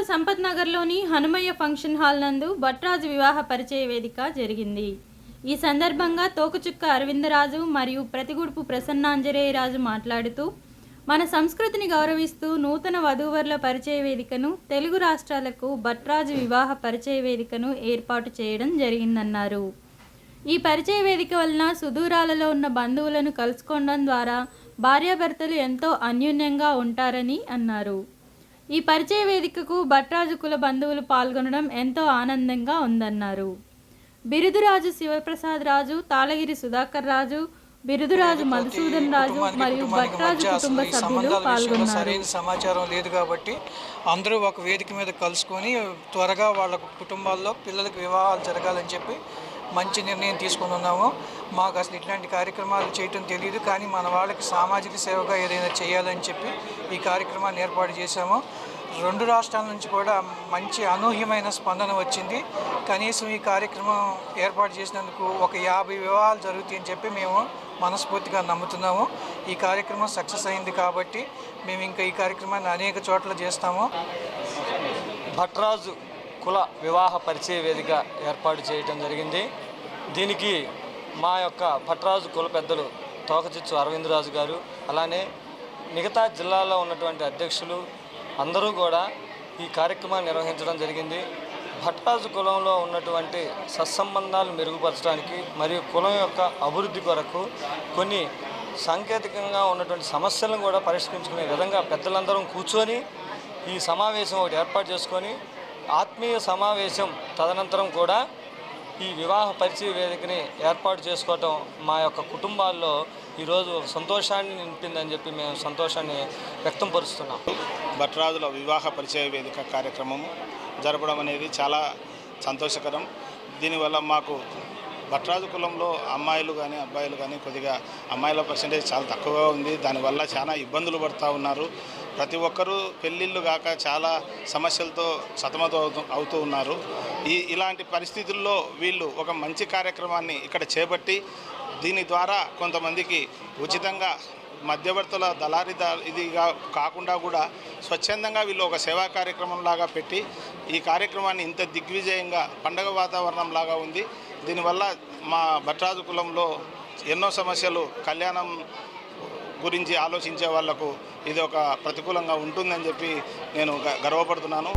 సంపత్ నగర్లోని Hanumayya function hall నందు భట్రాజు వివాహ పరిచయ వేదిక జరిగింది. ఈ సందర్భంగా తోకచుక్క అరవిందరాజు మరియు ప్రతిగుడుపు ప్రసన్నాంజనేయరాజు మాట్లాడుతూ, మన సంస్కృతిని గౌరవిస్తూ నూతన వధూవరుల పరిచయ వేదికను, తెలుగు రాష్ట్రాలకు భట్రాజు వివాహ పరిచయ వేదికను ఏర్పాటు చేయడం జరిగిందన్నారు. ఈ పరిచయ వేదిక వలన సుదూరాలలో ఉన్న బంధువులను కలుసుకోవడం ద్వారా భార్యాభర్తలు ఎంతో అన్యోన్యంగా ఉంటారని అన్నారు. ఈ పరిచయ వేదికకు భట్రాజు కుల బంధువులు పాల్గొనడం ఎంతో ఆనందంగా ఉందన్నారు. బిరుదురాజు శివప్రసాద్ రాజు, తాళగిరి సుధాకర్ రాజు, బిరుదురాజు మధుసూదన్ రాజు మరియు భట్రాజు కుటుంబ సభ్యులు పాల్గొన్నారు. సరైన సమాచారం లేదు కాబట్టి అందరూ ఒక వేదిక మీద కలుసుకొని త్వరగా వాళ్ళ కుటుంబాల్లో పిల్లలకు వివాహాలు జరగాలని చెప్పి మంచి నిర్ణయం తీసుకుని ఉన్నాము. మాకు అసలు ఇట్లాంటి కార్యక్రమాలు చేయటం తెలియదు, కానీ మన వాళ్ళకి సామాజిక సేవగా ఏదైనా చేయాలని చెప్పి ఈ కార్యక్రమాన్ని ఏర్పాటు చేశాము. 2 రాష్ట్రాల నుంచి కూడా మంచి అనూహ్యమైన స్పందన వచ్చింది. కనీసం ఈ కార్యక్రమం ఏర్పాటు చేసినందుకు ఒక 50 వివాహాలు జరుగుతాయని చెప్పి మేము మనస్ఫూర్తిగా నమ్ముతున్నాము. ఈ కార్యక్రమం సక్సెస్ అయింది కాబట్టి మేము ఇంకా ఈ కార్యక్రమాన్ని అనేక చోట్ల చేస్తాము. భట్రాజు కుల వివాహ పరిచయ వేదిక ఏర్పాటు చేయడం జరిగింది. దీనికి మా యొక్క భట్రాజు కుల పెద్దలు తోకచిచ్చు అరవిందరాజు గారు, అలానే మిగతా జిల్లాలో ఉన్నటువంటి అధ్యక్షులు అందరూ కూడా ఈ కార్యక్రమాన్ని నిర్వహించడం జరిగింది. భట్రాజు కులంలో ఉన్నటువంటి సత్సంబంధాలు మెరుగుపరచడానికి మరియు కులం యొక్క అభివృద్ధి కొరకు కొన్ని సాంకేతికంగా ఉన్నటువంటి సమస్యలను కూడా పరిష్కరించుకునే విధంగా పెద్దలందరం కూర్చొని ఈ సమావేశం ఒకటి ఏర్పాటు చేసుకొని ఆత్మీయ సమావేశం తదనంతరం కూడా ఈ వివాహ పరిచయ వేదికని ఏర్పాటు చేసుకోవటం మా యొక్క కుటుంబాల్లో ఈరోజు సంతోషాన్ని నింపిందని చెప్పి మేము సంతోషాన్ని వ్యక్తం పరుస్తున్నాం. భట్రాజుల వివాహ పరిచయ వేదిక కార్యక్రమం జరపడం అనేది చాలా సంతోషకరం. దీనివల్ల మాకు భట్రాజు కులంలో అమ్మాయిలు కానీ అబ్బాయిలు కానీ కొద్దిగా అమ్మాయిల పర్సెంటేజ్ చాలా తక్కువగా ఉంది. దానివల్ల చాలా ఇబ్బందులు పడుతూ ఉన్నారు. ప్రతి ఒక్కరూ పెళ్ళిళ్ళు కాక చాలా సమస్యలతో అవుతూ ఉన్నారు. ఇలాంటి పరిస్థితుల్లో వీళ్ళు ఒక మంచి కార్యక్రమాన్ని ఇక్కడ చేపట్టి దీని ద్వారా కొంతమందికి ఉచితంగా మధ్యవర్తుల దళారీ ఇదిగా కాకుండా కూడా స్వచ్ఛందంగా వీళ్ళు ఒక సేవా కార్యక్రమం లాగా పెట్టి ఈ కార్యక్రమాన్ని ఇంత దిగ్విజయంగా పండగ వాతావరణం లాగా ఉంది. దీనివల్ల మా భట్రాజు కులంలో ఎన్నో సమస్యలు కళ్యాణం గురించి ఆలోచించే వాళ్లకు ఇది ఒక ప్రతికూలంగా ఉంటుందని చెప్పి నేను గర్వపడుతున్నాను.